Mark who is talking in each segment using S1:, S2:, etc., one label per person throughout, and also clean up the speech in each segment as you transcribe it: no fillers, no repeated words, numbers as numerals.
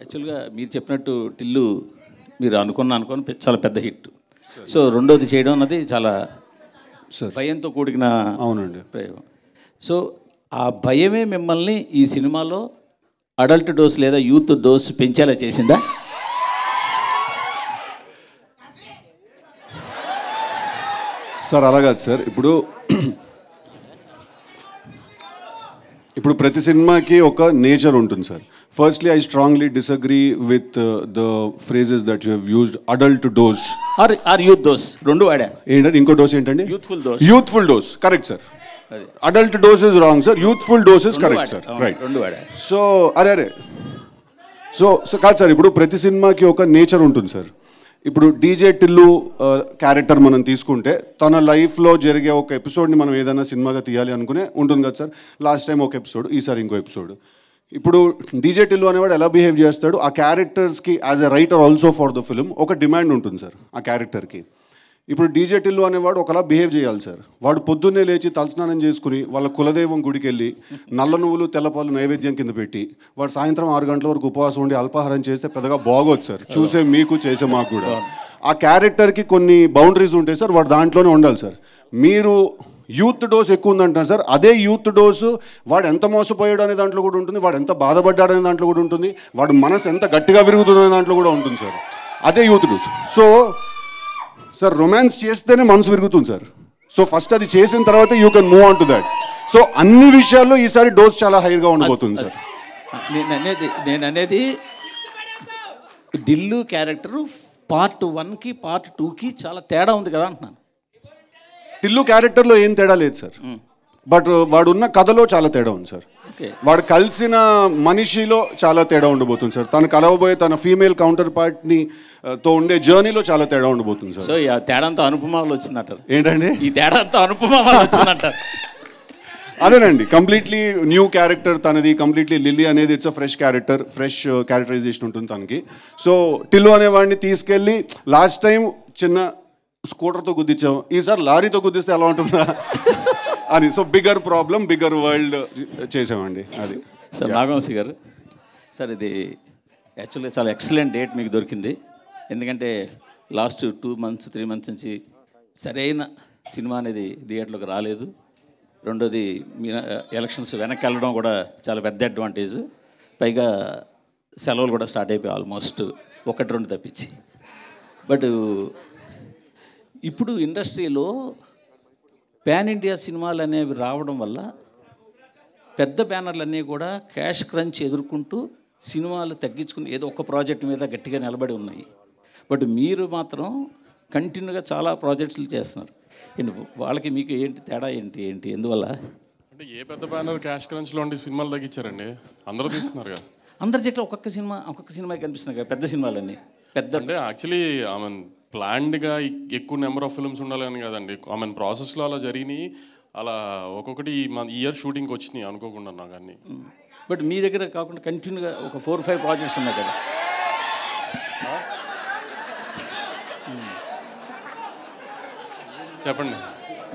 S1: యాక్చువల్గా మీరు చెప్పినట్టు టిల్లు మీరు అనుకుని చాలా పెద్ద హిట్. సో రెండోది చేయడం అన్నది చాలా భయంతో కూడిన
S2: అవునండి
S1: ప్రయోగం. సో ఆ భయమే మిమ్మల్ని ఈ సినిమాలో అడల్ట్ డోస్ లేదా యూత్ డోస్ పెంచేలా చేసిందా?
S2: సార్ అలా కాదు సార్. ఇప్పుడు ప్రతి సినిమాకి ఒక నేచర్ ఉంటుంది sir. Firstly I strongly disagree with the phrases that you have used adult dose
S1: or youth dose. రెండు వాడా.
S2: ఏంటంటే ఇంకో డోస్ ఏంటండి?
S1: Youthful dose.
S2: Correct sir. Adult dose is wrong sir, youthful dose is correct sir. Right.
S1: రెండు వాడా.
S2: So అరే so కాదు sir, ఇప్పుడు ప్రతి సినిమాకి ఒక నేచర్ ఉంటుంది సార్. ఇప్పుడు డీజే టిల్లు క్యారెక్టర్ మనం తీసుకుంటే తన లైఫ్లో జరిగే ఒక ఎపిసోడ్ని మనం ఏదైనా సినిమాగా తీయాలి అనుకునే ఉంటుంది కదా సార్. లాస్ట్ టైం ఒక ఎపిసోడ్, ఈసారి ఇంకో ఎపిసోడ్. ఇప్పుడు డీజే టిల్లు అనేవాడు ఎలా బిహేవ్ చేస్తాడు, ఆ క్యారెక్టర్స్కి as a writer also for the film ఒక డిమాండ్ ఉంటుంది సార్ ఆ క్యారెక్టర్కి. ఇప్పుడు డీజే టిల్లు అనేవాడు ఒకలా బిహేవ్ చేయాలి సార్. వాడు పొద్దున్నే లేచి తలస్నానం చేసుకుని వాళ్ళ కులదైవం గుడికి వెళ్ళి నల్ల నువ్వులు తెల్లపాలు నైవేద్యం కింద పెట్టి వాడు సాయంత్రం 6 గంటల వరకు ఉపవాసం ఉండి అల్పాహారం చేస్తే పెద్దగా బాగోదు సార్, చూసే మీకు చేసే మాకు కూడా. ఆ క్యారెక్టర్కి కొన్ని బౌండరీస్ ఉంటాయి సార్, వాడు దాంట్లోనే ఉండాలి సార్. మీరు యూత్ డోస్ ఎక్కువ ఉందంటారు సార్, అదే యూత్ డోసు వాడు ఎంత మోసపోయాడు అనే దాంట్లో కూడా ఉంటుంది, వాడు ఎంత బాధపడ్డాడు అనే దాంట్లో కూడా ఉంటుంది, వాడు మనసు ఎంత గట్టిగా విరుగుతుంది అనే దాంట్లో కూడా ఉంటుంది సార్. అదే youth dose. So sir romance చేస్తేనే మనసు విరుగుతుంది సార్. సో ఫస్ట్ అది చేసిన తర్వాత you can move on to that. So అన్ని విషయాల్లో ఈసారి డోస్ చాలా హైగా ఉండబోతుంది సార్.
S1: నేను అనేది టిల్లు క్యారెక్టర్ పార్ట్ 1కి పార్ట్ 2కి చాలా తేడా ఉంది కదా అంటున్నాను.
S2: టిల్లు క్యారెక్టర్లో ఏం తేడా లేదు సార్, బట్ వాడు ఉన్న కథలో చాలా తేడా ఉంది సార్. వాడు కలిసిన మనిషిలో చాలా తేడా ఉండబోతుంది సార్. తను కలవబోయే తన ఫీమేల్ కౌంటర్ పార్ట్ని తో ఉండే జర్నీలో చాలా తేడా ఉండబోతుంది సార్.
S1: సో ఈ తేడాంతో అనుపమాలు వచ్చిందంటారు.
S2: ఏంటండి
S1: ఈ తేడాంతో అనుపమాలు వచ్చిందంటారు?
S2: అదేనండి, కంప్లీట్లీ న్యూ క్యారెక్టర్ తనది. కంప్లీట్లీ లిల్లీ అనేది it's a fresh character, fresh characterization ఉంటుంది తనకి. సో టిల్లు అనేవాడిని తీసుకెళ్ళి లాస్ట్ టైం చిన్న స్కూటర్తో గుద్దించాం, ఈసారి లారీతో గుద్దిస్తే ఎలా ఉంటుందా అని. So bigger problem, bigger world చేసామండి అది.
S1: సార్ నాగవంశీ గారు, సార్ ఇది యాక్చువల్గా చాలా ఎక్సలెంట్ డేట్ మీకు దొరికింది. ఎందుకంటే లాస్ట్ 2 months 3 months నుంచి సరైన సినిమా అనేది థియేటర్లోకి రాలేదు. రెండోది మీ ఎలక్షన్స్ వెనక్కి వెళ్ళడం కూడా చాలా పెద్ద అడ్వాంటేజ్. పైగా సెలవులు కూడా స్టార్ట్ అయిపోయి ఆల్మోస్ట్ 1-2 తప్పించి. బట్ ఇప్పుడు ఇండస్ట్రీలో పాన్ ఇండియా సినిమాలు అనేవి రావడం వల్ల పెద్ద బ్యానర్లన్నీ కూడా క్యాష్ క్రంచ్ ఎదుర్కొంటూ సినిమాలు తగ్గించుకుని ఏదో ఒక ప్రాజెక్ట్ మీద గట్టిగా నిలబడి ఉన్నాయి. బట్ మీరు మాత్రం కంటిన్యూగా చాలా ప్రాజెక్ట్స్లు చేస్తున్నారు. వాళ్ళకి మీకు ఏంటి తేడా ఏంటి ఎందువల్ల?
S3: అంటే ఏ పెద్ద బ్యానర్ క్యాష్ క్రంచ్లో ఉండి సినిమాలు తగ్గించారండి? అందరూ తీస్తున్నారు కదా.
S1: అందరి దగ్గర ఒక్కొక్క సినిమా కనిపిస్తున్నాయి కదా పెద్ద సినిమాలన్నీ. పెద్ద
S3: అంటే యాక్చువల్లీ ప్లాన్డ్గా ఎక్కువ నెంబర్ ఆఫ్ ఫిల్మ్స్ ఉండాలని కదండి. ప్రాసెస్లో అలా జరిగినాయి. అలా ఒక్కొక్కటి ఇయర్ షూటింగ్కి వచ్చినాయి అనుకోకుండా నాకు అన్నీ.
S1: బట్ మీ దగ్గర కాకుండా కంటిన్యూగా ఒక 4-5 ప్రాజెక్ట్స్ ఉన్నాయి కదా.
S3: చెప్పండి.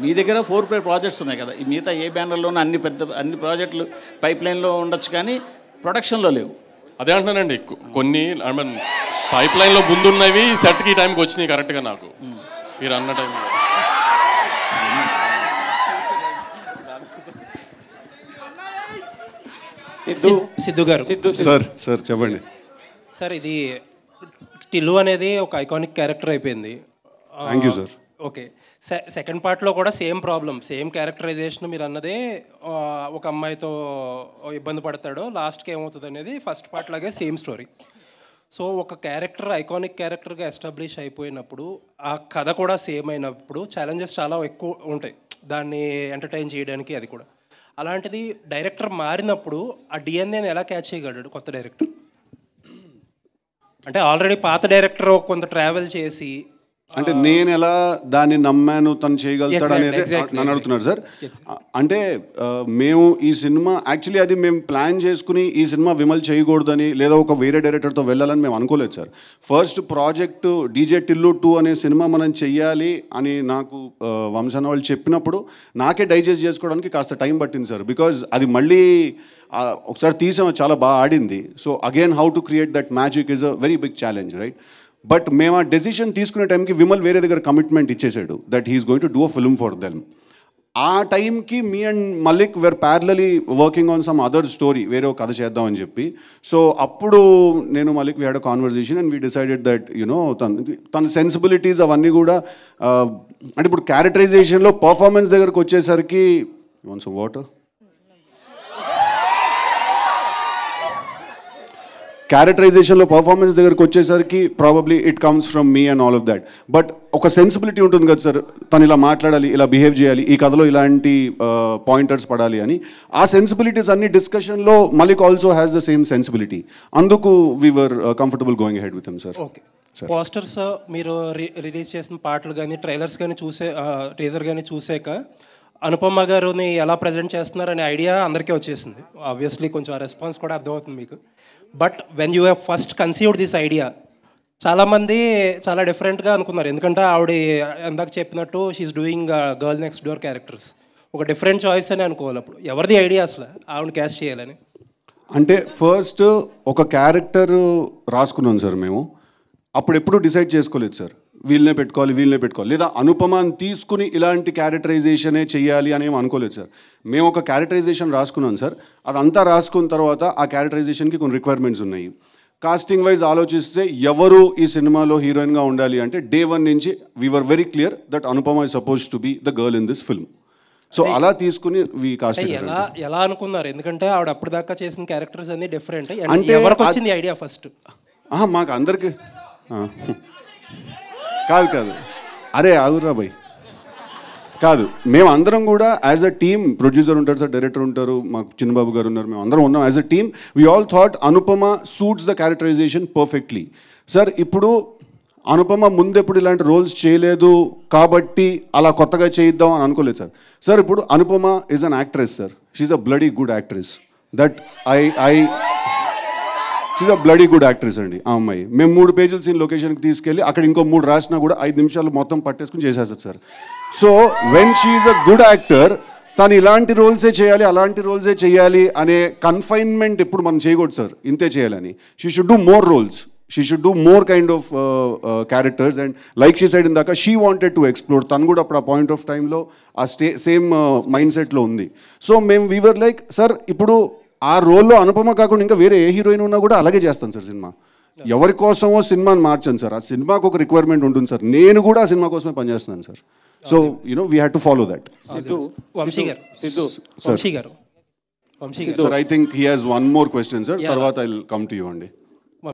S1: మీ దగ్గర 4-5 ప్రాజెక్ట్స్ ఉన్నాయి కదా. ఈ మిగతా ఏ బ్యానర్లోనూ అన్ని ప్రాజెక్టులు పైప్ లైన్లో ఉండొచ్చు కానీ ప్రొడక్షన్లో లేవు.
S3: అదే అంటున్నానండి, కొన్ని పైప్ లైన్లో ముందున్నవి సెట్కి టైంకి వచ్చినాయి కరెక్ట్గా నాకు మీరు అన్న టైంలో.
S4: సిద్ధు గారు.
S2: సార్ చెప్పండి
S4: సార్. ఇది టిల్లు అనేది ఒక ఐకానిక్ క్యారెక్టర్ అయిపోయింది.
S2: Thank you sir.
S4: Okay, second పార్ట్లో కూడా సేమ్ ప్రాబ్లం, సేమ్ క్యారెక్టరైజేషన్. మీరు అన్నదే ఒక అమ్మాయితో ఇబ్బంది పడతాడు, లాస్ట్కి ఏమవుతుంది అనేది ఫస్ట్ పార్ట్ లాగే సేమ్ స్టోరీ. సో ఒక క్యారెక్టర్ ఐకానిక్ క్యారెక్టర్గా ఎస్టాబ్లిష్ అయిపోయినప్పుడు ఆ కథ కూడా సేమ్ అయినప్పుడు ఛాలెంజెస్ చాలా ఎక్కువ ఉంటాయి దాన్ని ఎంటర్టైన్ చేయడానికి. అది కూడా అలాంటిది డైరెక్టర్ మారినప్పుడు ఆ డిఎన్ఏని ఎలా క్యాచ్ చేయగలడు కొత్త డైరెక్టర్? అంటే ఆల్రెడీ పాత డైరెక్టర్ కొంత ట్రావెల్ చేసి
S2: అంటే నేను ఎలా దాన్ని నమ్మాను తను చేయగలుగుతాడు అనేది నన్ను అడుగుతున్నారు సార్. అంటే మేము ఈ సినిమా యాక్చువల్లీ అది మేము ప్లాన్ చేసుకుని ఈ సినిమా విమల్ చేయకూడదని లేదా ఒక వేరే డైరెక్టర్తో వెళ్ళాలని మేము అనుకోలేదు sir. First project DJ Tillu 2 అనే సినిమా మనం చెయ్యాలి అని నాకు వంశన్న వాళ్ళు చెప్పినప్పుడు నాకే డైజెస్ట్ చేసుకోవడానికి కాస్త టైం పట్టింది సార్. బికాజ్ అది మళ్ళీ ఒకసారి తీసాము, చాలా బాగా ఆడింది. So again how to create that magic is a very big challenge, right? But మేము ఆ డెసిషన్ తీసుకునే టైంకి విమల్ వేరే దగ్గర కమిట్మెంట్ ఇచ్చేసాడు that he's going to do a film for them. ఆ టైంకి me and Malik were parallelly working on some other story, వేరే ఒక కథ చేద్దామని చెప్పి. సో అప్పుడు నేను Malik we had a conversation and we decided that you know తన సెన్సిబిలిటీస్ అవన్నీ కూడా అంటే ఇప్పుడు క్యారెక్టరైజేషన్లో పర్ఫార్మెన్స్ దగ్గరకు వచ్చేసరికి వన్స్ వాటర్ క్యారెక్టరైజేషన్లో పర్ఫార్మెన్స్ దగ్గరకు వచ్చేసరికి probably it comes from me and all of that. But ఒక సెన్సిబిలిటీ ఉంటుంది కదా సార్, తను ఇలా మాట్లాడాలి, ఇలా బిహేవ్ చేయాలి, ఈ కథలో ఇలాంటి పాయింటర్స్ పడాలి అని. ఆ సెన్సిబిలిటీస్ అన్ని డిస్కషన్లో Malik also has the same sensibility. అందుకు we were comfortable going ahead with him sir.
S4: Okay, posters మీరు రిలీజ్ చేసిన పాటలు కానీ ట్రైలర్స్ కానీ టీజర్ కానీ చూసాక అనుపమ గారుని ఎలా ప్రజెంట్ చేస్తున్నారనే ఐడియా అందరికీ వచ్చేసింది. ఆబ్వియస్లీ కొంచెం ఆ రెస్పాన్స్ కూడా అర్థమవుతుంది మీకు. But when you have first conceived this idea, చాలామంది చాలా డిఫరెంట్గా అనుకున్నారు. ఎందుకంటే ఆవిడ ఇందాక చెప్పినట్టు she's doing girl next door characters, ఒక డిఫరెంట్ చాయిస్ అని అనుకోవాలి. అప్పుడు ఎవరిది ఐడియా అసలు ఆవిడ క్యాస్ట్ చేయాలని?
S2: అంటే ఫస్ట్ ఒక క్యారెక్టర్ రాసుకున్నాం సార్ మేము. అప్పుడు ఎప్పుడు డిసైడ్ చేసుకోలేదు సార్, వీళ్ళనే పెట్టుకోవాలి లేదా అనుపమాని తీసుకుని ఇలాంటి క్యారెక్టరైజేషనే చెయ్యాలి అని ఏం అనుకోలేదు సార్. మేము ఒక క్యారెక్టరైజేషన్ రాసుకున్నాం సార్. అదంతా రాసుకున్న తర్వాత ఆ క్యారెక్టరైజేషన్కి కొన్ని రిక్వైర్మెంట్స్ ఉన్నాయి. కాస్టింగ్ వైజ్ ఆలోచిస్తే ఎవరు ఈ సినిమాలో హీరోయిన్గా ఉండాలి అంటే డే వన్ నుంచి we are very clear that Anupama is suppose to be the girl in this film. So అలా తీసుకుని వీ కాస్టింగ్.
S4: ఎలా అనుకున్నారు? ఎందుకంటే ఆవిడ అప్పుడు దాకా చేసిన క్యారెక్టర్స్ అన్ని డిఫరెంట్. అంటే ఎవరికి వచ్చింది ఐడియా ఫస్ట్?
S2: మాకు అందరికి కాదు అరే ఆగురా భయ్, కాదు, మేము అందరం కూడా యాజ్ అ టీమ్, ప్రొడ్యూసర్ ఉంటారు సార్, డైరెక్టర్ ఉంటారు, మాకు చిన్నబాబు గారు ఉన్నారు, మేము అందరం ఉన్నాం as a team. We all thought Anupama suits the characterization perfectly. Sir ఇప్పుడు అనుపమ ముందెప్పుడు ఇలాంటి రోల్స్ చేయలేదు కాబట్టి అలా కొత్తగా చేయిద్దాం అని అనుకోలేదు సార్. సార్ ఇప్పుడు Anupama is an actress sir, she's a bloody good actress. That she's a bloody good actress అండి ఆ అమ్మాయి. మేము 3 పేజీల సీన్ లొకేషన్కి తీసుకెళ్ళి అక్కడ ఇంకో 3 రాసినా కూడా 5 నిమిషాలు మొత్తం పట్టేసుకుని చేసేస్తుంది sir. So when she's a good actor, తను ఇలాంటి రోల్సే చేయాలి, అలాంటి రోల్సే చేయాలి అనే కన్ఫైన్మెంట్ ఎప్పుడు మనం చేయకూడదు సార్, ఇంతే చేయాలని. She should do more roles, she should do more kind of characters. And like she said ఇందాక షీ వాంటెడ్ టు ఎక్స్ప్లోర్, తను కూడా అప్పుడు ఆ పాయింట్ ఆఫ్ టైంలో ఆ సేమ్ మైండ్ సెట్లో ఉంది. సో మేము వీవర్ లైక్ సార్ ఇప్పుడు ఆ రోల్లో అనుపమ కాకుండా ఇంకా వేరే ఏ హీరోయిన్ ఉన్నా కూడా అలాగే చేస్తాను సార్ సినిమా. ఎవరి కోసమో సినిమాని మార్చాను సార్, ఆ సినిమాకు ఒక రిక్వైర్మెంట్ ఉంటుంది సార్, నేను కూడా ఆ సినిమా కోసమే పనిచేస్తున్నాను sir. So you know we had to follow that.
S4: Vamsi garu
S2: sir I think he has one more question sir, తర్వాత I will come to you అండి.